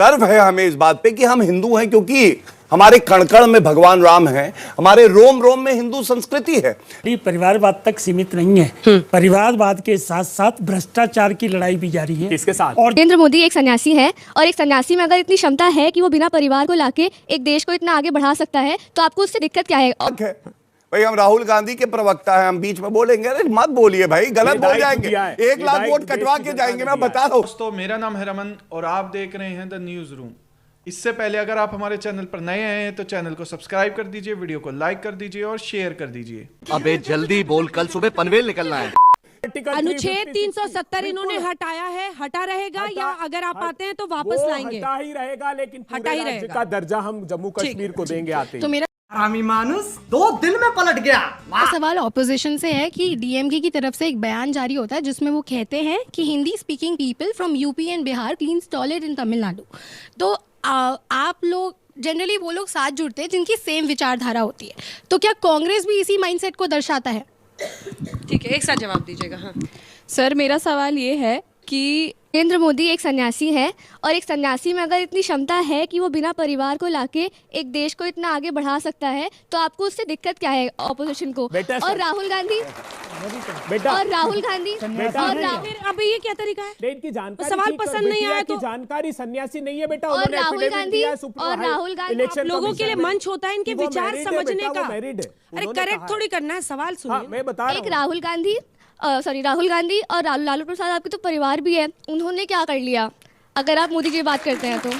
गर्व है हमें इस बात पे कि हम हिंदू हैं, क्योंकि हमारे कण कण में भगवान राम हैं, हमारे रोम रोम में हिंदू संस्कृति है। परिवारवाद तक सीमित नहीं है, परिवारवाद के साथ साथ भ्रष्टाचार की लड़ाई भी जारी है। किसके साथ? और नरेंद्र मोदी एक सन्यासी है, और एक सन्यासी में अगर इतनी क्षमता है कि वो बिना परिवार को लाके एक देश को इतना आगे बढ़ा सकता है, तो आपको उससे दिक्कत क्या है? भाई हम राहुल गांधी के प्रवक्ता हैं, हम बीच में बोलेंगे? अरे मत बोलिए भाई, गलत बोल जाएंगे, 1 लाख वोट कटवा के जाएंगे, मैं बता रहा हूं। दोस्तों, मेरा नाम है रमन और आप देख रहे हैं द न्यूज रूम। इससे पहले अगर आप हमारे चैनल पर नए आए हैं तो चैनल को सब्सक्राइब कर दीजिए, वीडियो को लाइक कर दीजिए और शेयर कर दीजिए। अबे जल्दी बोल, कल सुबह पनवेल निकलना है। अनुच्छेद 370 इन्होंने हटाया है, हटा रहेगा या अगर आप आते हैं तो वापस लाएंगे? हटा ही रहेगा, लेकिन हटा ही पूरे राज्य रहेगा का दर्जा हम जम्मू कश्मीर को देंगे आते ही। तो मेरा हरामी मानुस 2 दिन में पलट गया। सवाल ऑपोजिशन से है कि डीएमके की तरफ से एक बयान जारी होता है जिसमें वो कहते हैं कि Hindi speaking people from UP and Bihar cleans toilet in Tamil Nadu. तो आप लोग जनरली वो लोग साथ जुड़ते हैं जिनकी सेम विचारधारा होती है, तो क्या कांग्रेस भी इसी माइंडसेट को दर्शाता है? ठीक है, एक साथ जवाब दीजिएगा। हाँ सर, मेरा सवाल ये है कि नरेंद्र मोदी एक सन्यासी है, और एक सन्यासी में अगर इतनी क्षमता है कि वो बिना परिवार को लाके एक देश को इतना आगे बढ़ा सकता है, तो आपको उससे दिक्कत क्या है ऑपोजिशन को? और राहुल गांधी फिर अभी ये क्या तरीका है? इनकी जानकारी सवाल पसंद नहीं आया तो जानकारी सन्यासी नहीं है बेटा। और राहुल गांधी लोगों के लिए मंच होता है इनके विचार समझने का। अरे करेक्ट थोड़ी करना है, सवाल सुनिए। मैं बता रहा एक राहुल गांधी और लालू प्रसाद, आपके तो परिवार भी है, उन्होंने क्या कर लिया अगर आप मोदी की बात करते हैं तो?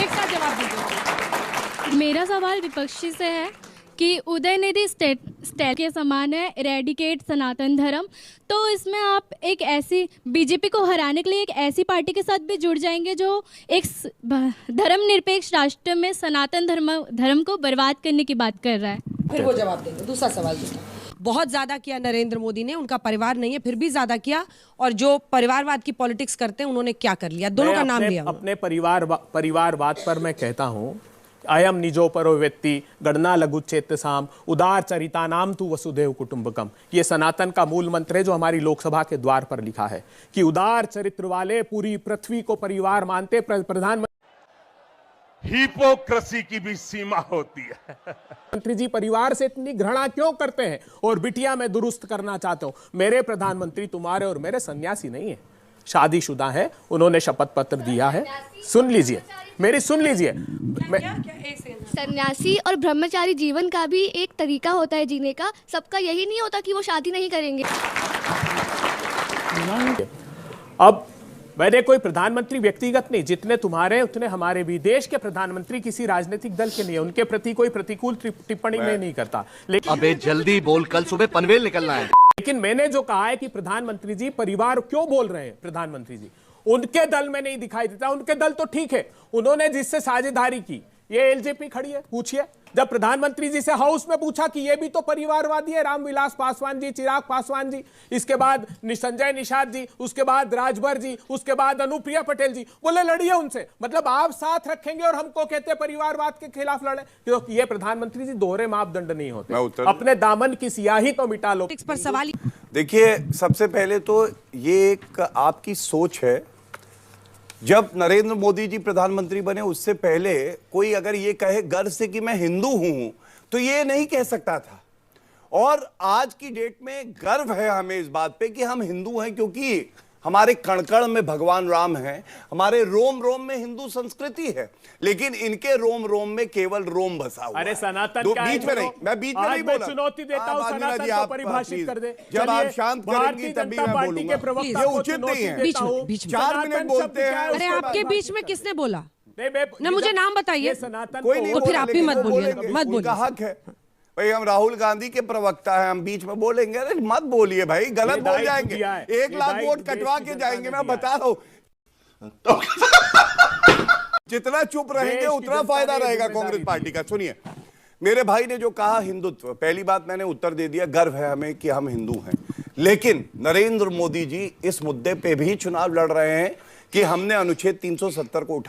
एक साथ जवाब दीजिए। मेरा सवाल विपक्षी से है कि उदयनिधि स्टेट के समान है रेडिकेट सनातन धर्म, तो इसमें आप एक ऐसी बीजेपी को हराने के लिए एक ऐसी पार्टी के साथ भी जुड़ जाएंगे जो एक धर्मनिरपेक्ष राष्ट्र में सनातन धर्म को बर्बाद करने की बात कर रहा है। फिर वो जवाब देंगे। दूसरा सवाल बहुत ज्यादा किया नरेंद्र मोदी ने, उनका परिवार नहीं है फिर भी ज्यादा किया, और जो परिवारवाद की पॉलिटिक्स करते हैं उन्होंने क्या कर लिया? दोनों का नाम लिया। अपने परिवारवाद पर मैं कहता हूँ, अयम निजो परो व्यक्ति गणना लघुचेत साम उदार चरिता नाम तु वसुधैव कुटुंबकम। ये सनातन का मूल मंत्र है जो हमारी लोकसभा के द्वार पर लिखा है कि उदार चरित्र वाले पूरी पृथ्वी को परिवार मानते। प्रधानमंत्री हिपोक्रेसी की भी सीमा होती है। मंत्री जी परिवार से इतनी घृणा क्यों करते हैं? और बिटिया मैं दुरुस्त करना चाहता हूं, मेरे प्रधानमंत्री तुम्हारे और मेरे सन्यासी नहीं है, शादीशुदा है, उन्होंने शपथ पत्र दिया है। सुन लीजिए मेरी, सुन लीजिए। सन्यासी और ब्रह्मचारी जीवन का भी एक तरीका होता है जीने का, सबका यही नहीं होता कि वो शादी नहीं करेंगे। अब मैंने कोई प्रधानमंत्री व्यक्तिगत नहीं, जितने तुम्हारे उतने हमारे भी। देश के प्रधानमंत्री किसी राजनीतिक दल के नहीं है, उनके प्रति कोई प्रतिकूल टिप्पणी मैं नहीं करता। लेकिन अबे जल्दी बोल, कल सुबह पनवेल निकलना है। लेकिन मैंने जो कहा है कि प्रधानमंत्री जी परिवार क्यों बोल रहे हैं, प्रधानमंत्री जी उनके दल में नहीं दिखाई देता। उनके दल तो ठीक है, उन्होंने जिससे साझेदारी की, ये एलजेपी खड़ी है, पूछिए। जब प्रधानमंत्री जी से हाउस में पूछा कि ये भी तो परिवारवादी है, रामविलास पासवान जी, चिराग पासवान जी, इसके बाद संजय निषाद जी, उसके बाद राजभर जी, उसके बाद अनुप्रिया पटेल जी, बोले लड़िए उनसे। मतलब आप साथ रखेंगे और हमको कहते परिवारवाद के खिलाफ लड़े, क्योंकि ये प्रधानमंत्री जी दोहरे मापदंड नहीं होते। अपने दामन की सियाही तो मिटा लो। पर सवाल देखिए, सबसे पहले तो ये एक आपकी सोच है। जब नरेंद्र मोदी जी प्रधानमंत्री बने उससे पहले कोई अगर ये कहे गर्व से कि मैं हिंदू हूं, तो ये नहीं कह सकता था। और आज की डेट में गर्व है हमें इस बात पे कि हम हिंदू हैं, क्योंकि हमारे कण कण में भगवान राम हैं, हमारे रोम रोम में हिंदू संस्कृति है, लेकिन इनके रोम रोम में केवल रोम बसा हुआ। अरे सनातन बीच में नहीं, मैं बीच में नहीं बोला, चुनौती देता हूं, सनातन को परिभाषित कर दे। जब आप शांत करेंगी तभी मैं बोलूंगा। ये उचित नहीं है, 4 मिनट बोलते हैं। अरे आपके बीच में किसने बोला ना? मुझे नाम बताइए। कोई नहीं, फिर आप भी मत बोलिए, मत बोलिए। हक है भाई, हम राहुल गांधी के प्रवक्ता हैं, हम बीच में बोलेंगे? अरे मत बोलिए भाई, गलत बोल जाएंगे, 1 लाख वोट कटवा के जाएंगे, मैं बता रहा हूं। जितना चुप रहेंगे उतना फायदा रहेगा कांग्रेस पार्टी का। सुनिए, मेरे भाई ने जो कहा हिंदुत्व, पहली बात मैंने उत्तर दे दिया, गर्व है हमें कि हम हिंदू हैं। लेकिन नरेंद्र मोदी जी इस मुद्दे पे भी चुनाव लड़ रहे हैं कि हमने अनुच्छेद 370 को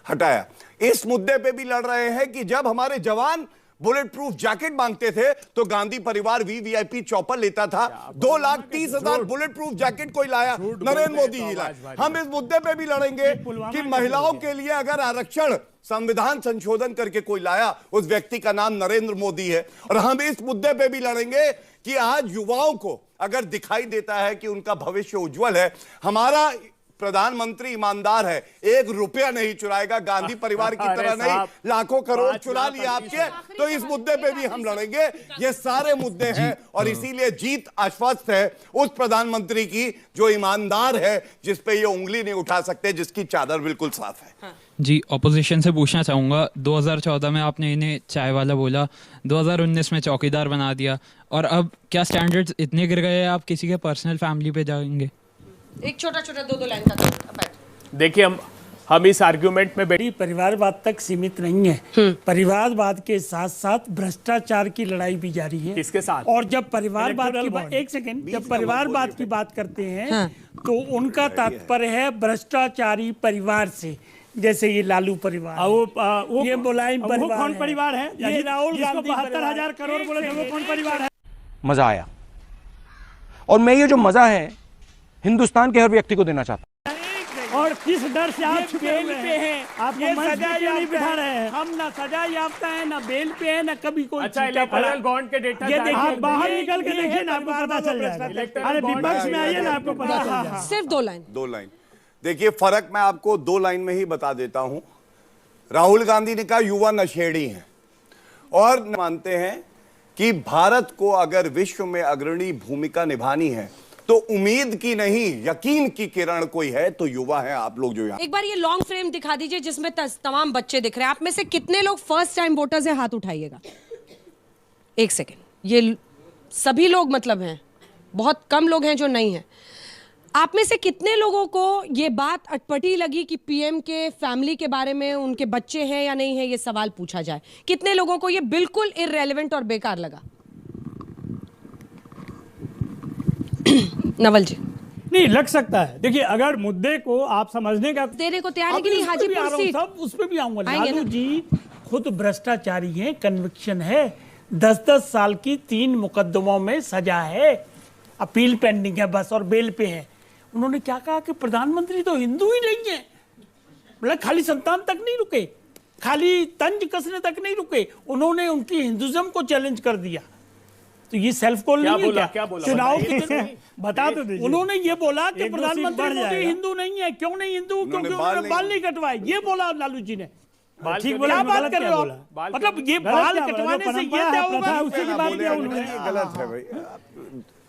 हटाया। इस मुद्दे पे भी लड़ रहे हैं कि जब हमारे जवान बुलेट प्रूफ जैकेट मांगते थे तो गांधी परिवार वीवीआईपी चॉपर लेता था। 2,30,000 बुलेट प्रूफ जैकेट कोई लाया, नरेंद्र मोदी ही लाया। हम इस मुद्दे पे भी लड़ेंगे कि महिलाओं के लिए अगर आरक्षण संविधान संशोधन करके कोई लाया, उस व्यक्ति का नाम नरेंद्र मोदी है। और हम इस मुद्दे पे भी लड़ेंगे कि आज युवाओं को अगर दिखाई देता है कि उनका भविष्य उज्जवल है, हमारा प्रधानमंत्री ईमानदार है, 1 रुपया नहीं चुराएगा, गांधी परिवार की तरह नहीं लाखों करोड़ चुरा लिया आपके, तो इस मुद्दे पे भी हम लड़ेंगे। ये सारे मुद्दे हैं और इसीलिए जीत आश्वस्त है उस प्रधानमंत्री की जो ईमानदार है, जिस पे ये उंगली नहीं उठा सकते, जिसकी चादर बिल्कुल साफ है। जी, ऑपोजिशन से पूछना चाहूँगा, 2014 में आपने इन्हें चाय वाला बोला, 2019 में चौकीदार बना दिया, और अब क्या स्टैंडर्ड्स इतने गिर गए हैं, आप किसी के पर्सनल फैमिली पे जाएंगे? एक छोटा 2 लाइन का देखिए, हम इस आर्ग्यूमेंट में बड़ी परिवारवाद तक सीमित नहीं है। परिवारवाद के साथ साथ भ्रष्टाचार की लड़ाई भी जारी है। किसके साथ? और जब परिवारवाद की बात, एक सेकंड, जब परिवारवाद की बात करते हैं तो उनका तात्पर्य है भ्रष्टाचारी परिवार से, जैसे ये लालू परिवार, वो ये मुलायम परिवार, कौन परिवार है? ये राहुल गांधी 72,000 करोड़ बोले थे, वो कौन परिवार है? मजा आया, और मैं ये जो मजा है हिंदुस्तान के हर व्यक्ति को देना चाहता हूं। और किस डर से आप बेल पे हैं? आप सजा नहीं बिठा रहे हैं। हम ना सजा याफ्ता है, ना बेल पे है, ना कभी कोई अच्छा इलेक्टोरल बॉन्ड के डेटा ये देखिए, आप बाहर निकल के देखिए ना, आपको पता चल जाएगा। अरे विपक्ष में आइए ना, आपको पता चल जाएगा। सिर्फ 2 लाइन। देखिए, फर्क मैं आपको 2 लाइन में ही बता देता हूं। राहुल गांधी ने कहा युवा नशेड़ी हैं, और मानते हैं कि भारत को अगर विश्व में अग्रणी भूमिका निभानी है तो उम्मीद की नहीं, यकीन की किरण कोई है तो युवा है आप लोग जो यहाँ। एक बार ये लॉन्ग फ्रेम दिखा दीजिए जिसमें तमाम बच्चे दिख रहे हैं। आप में से कितने लोग फर्स्ट टाइम वोटर्स हैं? हाथ उठाइएगा। 1 सेकेंड, ये सभी लोग मतलब हैं, बहुत कम लोग हैं जो नहीं हैं। आप में से कितने लोगों को ये बात अटपटी लगी कि पीएम के फैमिली के बारे में, उनके बच्चे हैं या नहीं है, ये सवाल पूछा जाए? कितने लोगों को ये बिल्कुल इररेलेवेंट और बेकार लगा? नवल जी। नहीं लग सकता है। देखिए, अगर मुद्दे को आप समझने का देने को तैयार है कि नहीं? हाजीपुर सीट, सब उस पे भी आऊंगा। लालू जी खुद भ्रष्टाचारी हैं, कन्विक्शन है, 10-10 साल की 3 मुकदमों में सजा है, अपील पेंडिंग है बस, और बेल पे है। उन्होंने क्या कहा कि प्रधानमंत्री तो हिंदू ही नहीं है, मतलब खाली संतान तक नहीं रुके, खाली तंज कसने तक नहीं रुके, उन्होंने उनकी हिंदुइज्म को चैलेंज कर दिया। तो ये सेल्फ कॉल नहीं है क्या? चुनाव के बता तो दीजिए। उन्होंने ये बोला कि प्रधानमंत्री मोदी हिंदू नहीं है। क्यों नहीं हिंदू? क्योंकि उन्होंने बाल नहीं कटवाए, ये बोला लालू जी ने। ठीक बोला, क्या बात कर रहे हो आप? मतलब ये बाल कटवाने से ये क्या होगा? उसी की बात किया उन्होंने, गलत है भाई।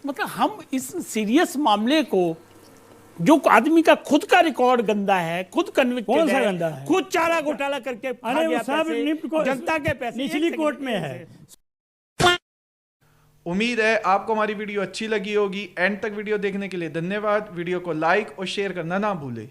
मतलब हम इस सीरियस मामले को, जो आदमी का खुद का रिकॉर्ड गंदा है, खुद कन्विक्टेड है, गंदा है, खुद चारा घोटाला करके, अरे वो सब जनता के पैसे निचली कोर्ट में है। उम्मीद है आपको हमारी वीडियो अच्छी लगी होगी। एंड तक वीडियो देखने के लिए धन्यवाद। वीडियो को लाइक और शेयर करना ना भूलें।